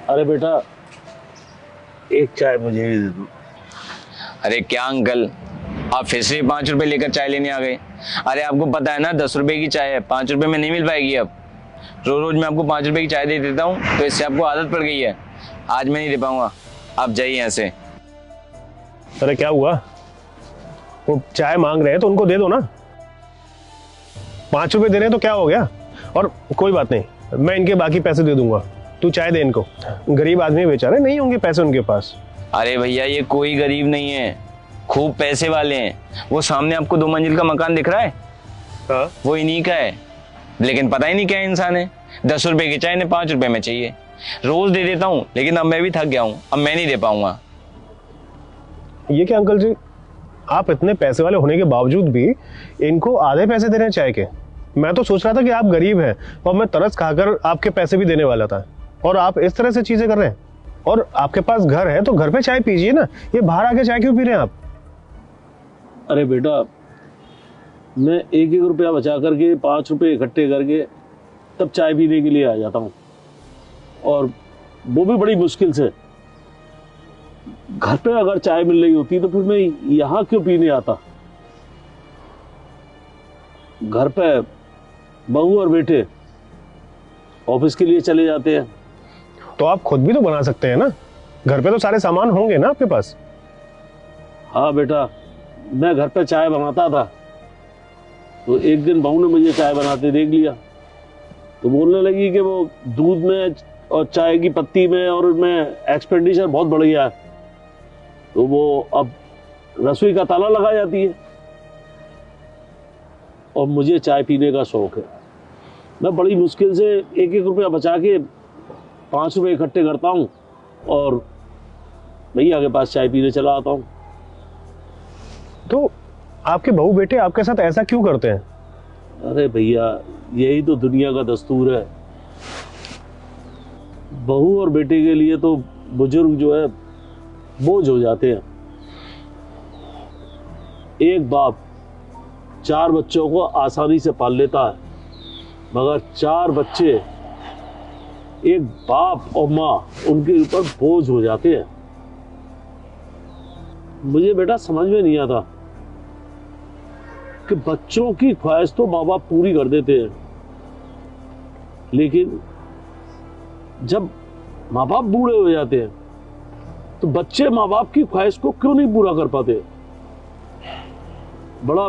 अरे बेटा एक चाय मुझे भी दे दो। अरे क्या अंकल, आप फिर से 5 रुपए लेकर चाय लेने आ गए। अरे आपको पता है ना 10 रुपए की चाय है, 5 रुपए में नहीं मिल पाएगी। अब रोज रोज मैं आपको 5 रुपए की चाय दे देता हूँ तो इससे आपको आदत पड़ गई है। आज मैं नहीं दे पाऊंगा, आप जाइए यहाँ से। अरे क्या हुआ, वो चाय मांग रहे हैं तो उनको दे दो ना। 5 रुपए दे रहे हैं तो क्या हो गया। और कोई बात नहीं, मैं इनके बाकी पैसे दे दूंगा, तू चाय दे इनको। गरीब आदमी बेचारे, नहीं होंगे पैसे उनके पास। अरे भैया ये कोई गरीब नहीं है, खूब पैसे वाले हैं। वो सामने आपको 2 मंजिल का मकान दिख रहा है, हाँ? वो इन्हीं का है। लेकिन पता ही नहीं क्या इंसान है, 10 रुपए की चाय ने 5 रुपए में चाहिए। रोज दे देता हूँ लेकिन अब मैं भी थक गया हूँ, अब मैं नहीं दे पाऊंगा। ये क्या अंकल जी, आप इतने पैसे वाले होने के बावजूद भी इनको आधे पैसे दे रहे हैं चाय के। मैं तो सोच रहा था कि आप गरीब हैं और मैं तरस खाकर आपके पैसे भी देने वाला था, और आप इस तरह से चीजें कर रहे हैं। और आपके पास घर है तो घर पे चाय पीजिए ना, ये बाहर आके चाय क्यों पी रहे हैं आप। अरे बेटा मैं 1-1 रुपया बचा करके 5 रुपए इकट्ठे करके तब चाय पीने के लिए आ जाता हूँ, और वो भी बड़ी मुश्किल से। घर पे अगर चाय मिल रही होती तो फिर मैं यहाँ क्यों पीने आता। घर पे बहू और बेटे ऑफिस के लिए चले जाते हैं। तो आप खुद भी तो बना सकते हैं ना, घर पे तो सारे सामान होंगे ना आपके पास। हाँ बेटा, मैं घर पे चाय बनाता था तो एक दिन बहू ने मुझे चाय बनाते देख लिया, तो बोलने लगी कि वो दूध में और चाय की पत्ती में और उनमें एक्सपेंडिचर बहुत बढ़ गया है, तो वो अब रसोई का ताला लगा जाती है। और मुझे चाय पीने का शौक है, मैं बड़ी मुश्किल से 1-1 रुपया बचा के 5 रुपए इकट्ठे करता हूँ और भैया के पास चाय पीने चला आता हूँ। तो आपके बहू बेटे आपके साथ ऐसा क्यों करते हैं। अरे भैया यही तो दुनिया का दस्तूर है। बहू और बेटे के लिए तो बुजुर्ग जो है बोझ हो जाते हैं। एक बाप 4 बच्चों को आसानी से पाल लेता है, मगर 4 बच्चे एक बाप और माँ उनके ऊपर बोझ हो जाते हैं। मुझे बेटा समझ में नहीं आता कि बच्चों की ख्वाहिश तो माँ बाप पूरी कर देते हैं, लेकिन जब माँ बाप बूढ़े हो जाते हैं तो बच्चे माँ बाप की ख्वाहिश को क्यों नहीं पूरा कर पाते। बड़ा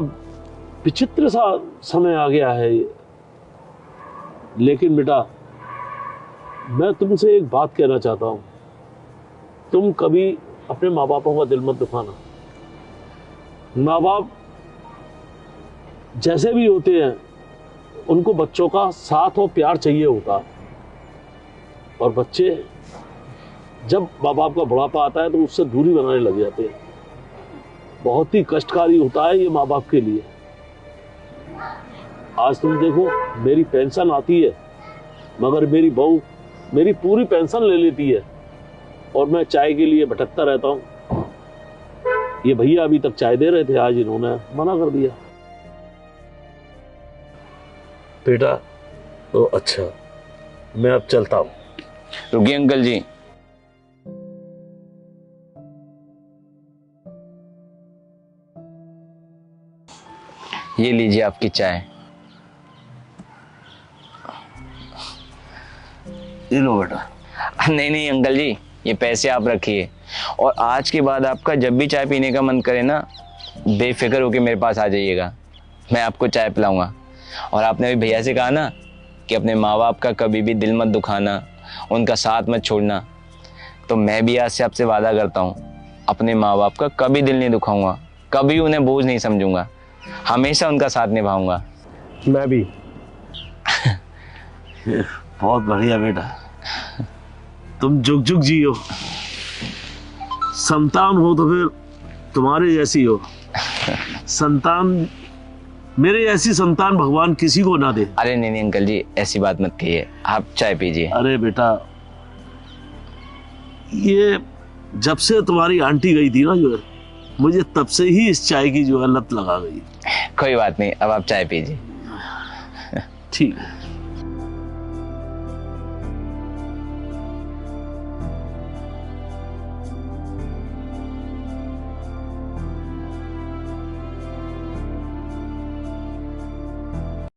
विचित्र सा समय आ गया है ये। लेकिन बेटा मैं तुमसे एक बात कहना चाहता हूं, तुम कभी अपने माँ बापों का दिल मत दुखाना। माँ बाप जैसे भी होते हैं उनको बच्चों का साथ और प्यार चाहिए होता है, और बच्चे जब माँ बाप का बुढ़ापा आता है तो उससे दूरी बनाने लग जाते हैं। बहुत ही कष्टकारी होता है ये माँ बाप के लिए। आज तुम देखो मेरी पेंशन आती है, मगर मेरी बहू मेरी पूरी पेंशन ले लेती है और मैं चाय के लिए भटकता रहता हूँ। ये भैया अभी तक चाय दे रहे थे, आज इन्होंने मना कर दिया। बेटा तो अच्छा, मैं अब चलता हूँ। रुकिए अंकल जी, ये लीजिए आपकी चाय। ये लो बेटा। नहीं नहीं अंकल जी, ये पैसे आप रखिए, और आज के बाद आपका जब भी चाय पीने का मन करे ना, बेफिक्र होके मेरे पास आ जाइएगा, मैं आपको चाय पिलाऊंगा। और आपने अभी भैया से कहा ना कि अपने माँ बाप का कभी भी दिल मत दुखाना, उनका साथ मत छोड़ना, तो मैं भी आज से आपसे वादा करता हूँ अपने माँ बाप का कभी दिल नहीं दुखाऊंगा, कभी उन्हें बोझ नहीं समझूंगा, हमेशा उनका साथ निभाऊंगा। मैं भी। बहुत बढ़िया बेटा, तुम जुग जुग जियो। संतान हो तो फिर तुम्हारे जैसी हो। संतान, मेरे ऐसी संतान भगवान किसी को ना दे। अरे नहीं नहीं अंकल जी, ऐसी बात मत कहिए, आप चाय पीजिए। अरे बेटा, ये जब से तुम्हारी आंटी गई थी ना जो है, मुझे तब से ही इस चाय की जो है लत लगा गई। कोई बात नहीं, अब आप चाय पीजिए। ठीक है।